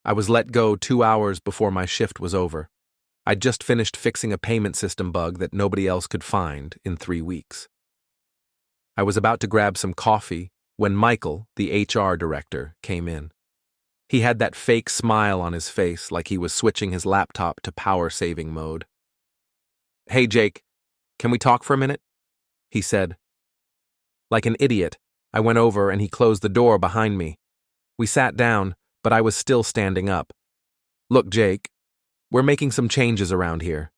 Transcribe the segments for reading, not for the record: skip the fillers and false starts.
I was let go 2 hours before my shift was over. I'd just finished fixing a payment system bug that nobody else could find in 3 weeks. I was about to grab some coffee when Michael, the HR director, came in. He had that fake smile on his face like he was switching his laptop to power-saving mode. "Hey, Jake, can we talk for a minute?" he said. Like an idiot, I went over and he closed the door behind me. We sat down, but I was still standing up. "Look, Jake, we're making some changes around here.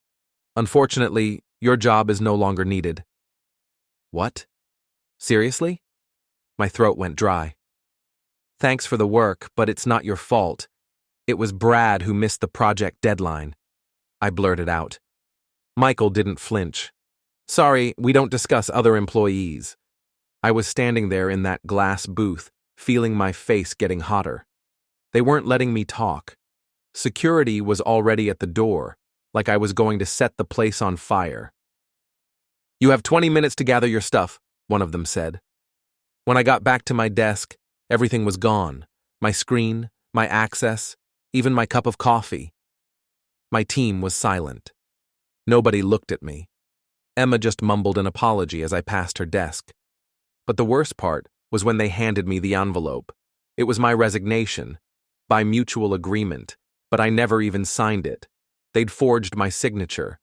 Unfortunately, your job is no longer needed." "What? Seriously?" My throat went dry. "Thanks for the work, but it's not your fault. It was Brad who missed the project deadline," I blurted out. Michael didn't flinch. "Sorry, we don't discuss other employees." I was standing there in that glass booth, feeling my face getting hotter. They weren't letting me talk. Security was already at the door, like I was going to set the place on fire. "You have 20 minutes to gather your stuff," one of them said. When I got back to my desk, everything was gone. My screen, my access, even my cup of coffee. My team was silent. Nobody looked at me. Emma just mumbled an apology as I passed her desk. But the worst part was when they handed me the envelope. It was my resignation, by mutual agreement, but I never even signed it. They'd forged my signature.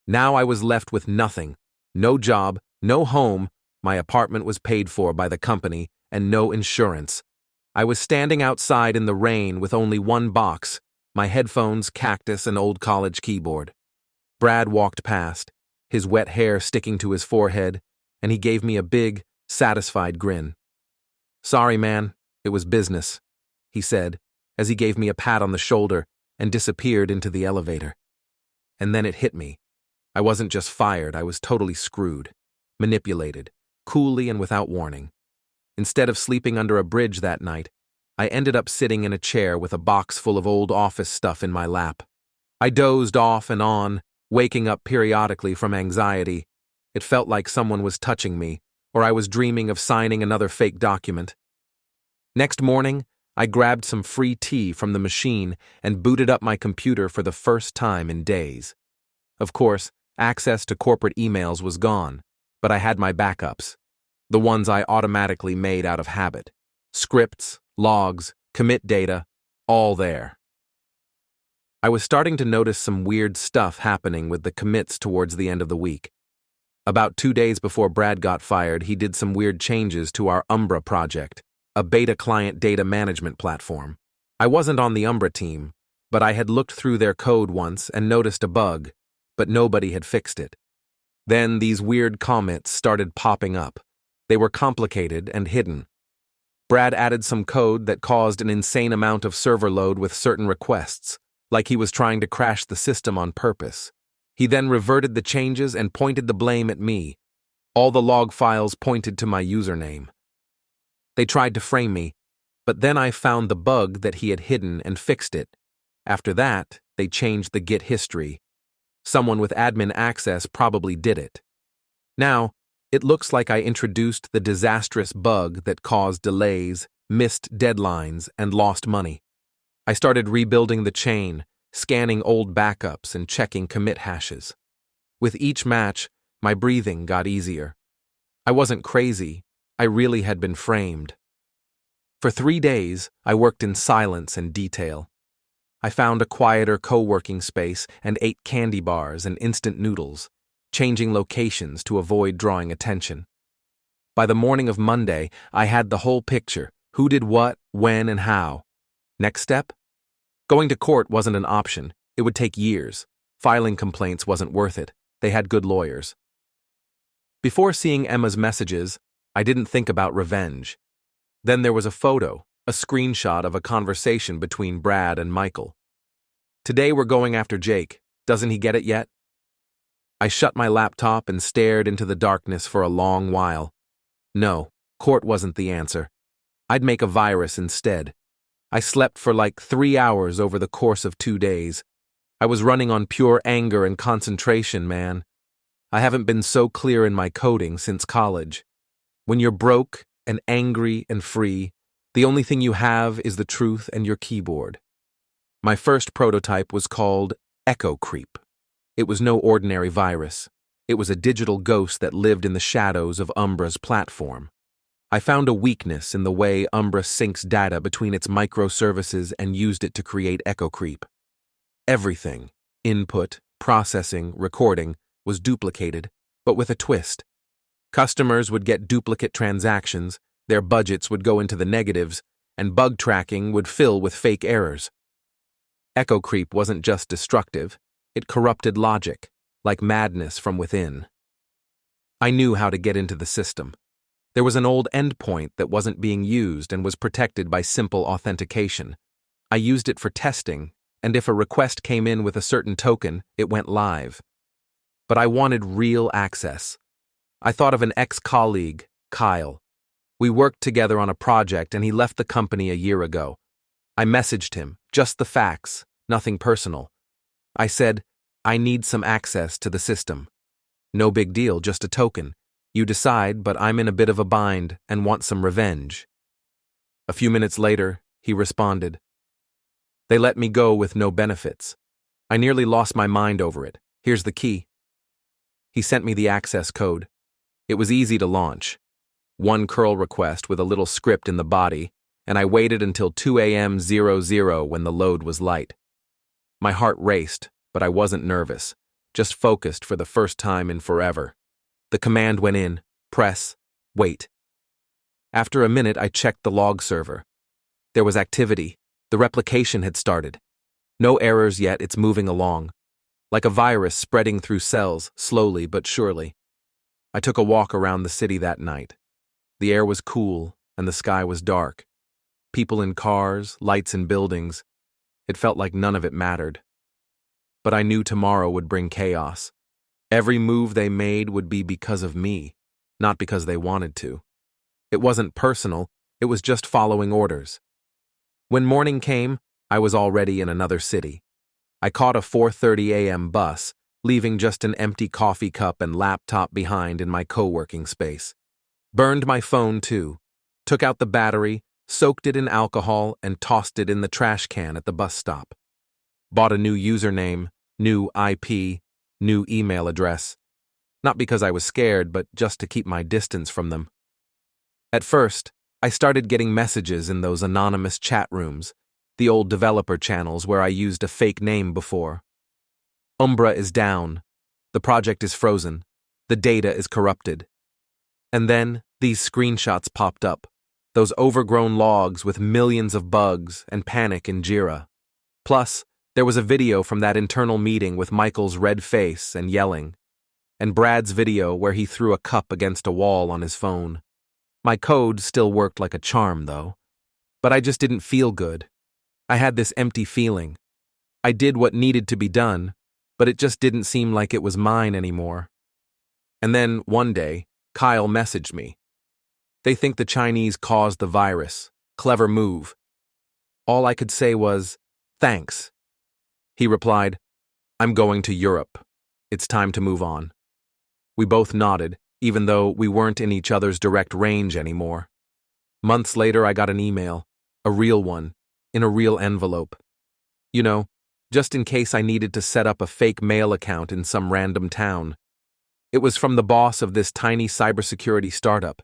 Now I was left with nothing. No job, no home, my apartment was paid for by the company, and no insurance. I was standing outside in the rain with only one box, my headphones, cactus, and old college keyboard. Brad walked past, his wet hair sticking to his forehead, and he gave me a big, satisfied grin. "Sorry, man, it was business," he said, as he gave me a pat on the shoulder and disappeared into the elevator. And then it hit me. I wasn't just fired, I was totally screwed, manipulated, coolly and without warning. Instead of sleeping under a bridge that night, I ended up sitting in a chair with a box full of old office stuff in my lap. I dozed off and on, waking up periodically from anxiety. It felt like someone was touching me, or I was dreaming of signing another fake document. Next morning, I grabbed some free tea from the machine and booted up my computer for the first time in days. Of course, access to corporate emails was gone, but I had my backups, the ones I automatically made out of habit. Scripts, logs, commit data, all there. I was starting to notice some weird stuff happening with the commits towards the end of the week. About 2 days before Brad got fired, he did some weird changes to our Umbra project, a beta client data management platform. I wasn't on the Umbra team, but I had looked through their code once and noticed a bug, but nobody had fixed it. Then these weird commits started popping up. They were complicated and hidden. Brad added some code that caused an insane amount of server load with certain requests, like he was trying to crash the system on purpose. He then reverted the changes and pointed the blame at me. All the log files pointed to my username. They tried to frame me, but then I found the bug that he had hidden and fixed it. After that, they changed the Git history. Someone with admin access probably did it. Now, it looks like I introduced the disastrous bug that caused delays, missed deadlines, and lost money. I started rebuilding the chain, scanning old backups and checking commit hashes. With each match, my breathing got easier. I wasn't crazy, I really had been framed. For 3 days, I worked in silence and detail. I found a quieter co-working space and ate candy bars and instant noodles, changing locations to avoid drawing attention. By the morning of Monday, I had the whole picture, who did what, when, and how. Next step? Going to court wasn't an option. It would take years. Filing complaints wasn't worth it. They had good lawyers. Before seeing Emma's messages, I didn't think about revenge. Then there was a photo, a screenshot of a conversation between Brad and Michael. "Today we're going after Jake. Doesn't he get it yet?" I shut my laptop and stared into the darkness for a long while. No, court wasn't the answer. I'd make a virus instead. I slept for like 3 hours over the course of 2 days. I was running on pure anger and concentration, man. I haven't been so clear in my coding since college. When you're broke and angry and free, the only thing you have is the truth and your keyboard. My first prototype was called Echo Creep. It was no ordinary virus. It was a digital ghost that lived in the shadows of Umbra's platform. I found a weakness in the way Umbra syncs data between its microservices and used it to create Echo Creep. Everything, input, processing, recording, was duplicated, but with a twist. Customers would get duplicate transactions, their budgets would go into the negatives, and bug tracking would fill with fake errors. Echo Creep wasn't just destructive, it corrupted logic, like madness from within. I knew how to get into the system. There was an old endpoint that wasn't being used and was protected by simple authentication. I used it for testing, and if a request came in with a certain token, it went live. But I wanted real access. I thought of an ex-colleague, Kyle. We worked together on a project and he left the company a year ago. I messaged him, just the facts, nothing personal. I said, I need some access to the system. No big deal, just a token. You decide, but I'm in a bit of a bind and want some revenge. A few minutes later, he responded. They let me go with no benefits. I nearly lost my mind over it. Here's the key. He sent me the access code. It was easy to launch. One curl request with a little script in the body, and I waited until 2 a.m. 00 when the load was light. My heart raced, but I wasn't nervous, just focused for the first time in forever. The command went in, press, wait. After a minute, I checked the log server. There was activity. The replication had started. No errors yet, it's moving along. Like a virus spreading through cells, slowly but surely. I took a walk around the city that night. The air was cool, and the sky was dark. People in cars, lights in buildings. It felt like none of it mattered. But I knew tomorrow would bring chaos. Every move they made would be because of me, not because they wanted to. It wasn't personal, it was just following orders. When morning came, I was already in another city. I caught a 4:30 a.m. bus, leaving just an empty coffee cup and laptop behind in my co-working space. Burned my phone too. Took out the battery, soaked it in alcohol, and tossed it in the trash can at the bus stop. Bought a new username, new IP, new email address. Not because I was scared, but just to keep my distance from them. At first, I started getting messages in those anonymous chat rooms, the old developer channels where I used a fake name before. Umbra is down. The project is frozen. The data is corrupted. And then these screenshots popped up, those overgrown logs with millions of bugs and panic in Jira. Plus, there was a video from that internal meeting with Michael's red face and yelling, and Brad's video where he threw a cup against a wall on his phone. My code still worked like a charm, though. But I just didn't feel good. I had this empty feeling. I did what needed to be done, but it just didn't seem like it was mine anymore. And then, one day, Kyle messaged me. They think the Chinese caused the virus. Clever move. All I could say was, thanks. He replied, I'm going to Europe. It's time to move on. We both nodded, even though we weren't in each other's direct range anymore. Months later, I got an email, a real one, in a real envelope. You know, just in case I needed to set up a fake mail account in some random town. It was from the boss of this tiny cybersecurity startup.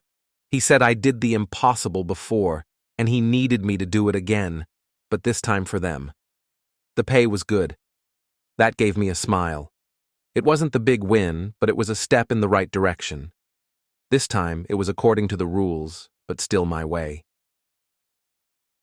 He said I did the impossible before, and he needed me to do it again, but this time for them. The pay was good. That gave me a smile. It wasn't the big win, but it was a step in the right direction. This time, it was according to the rules, but still my way.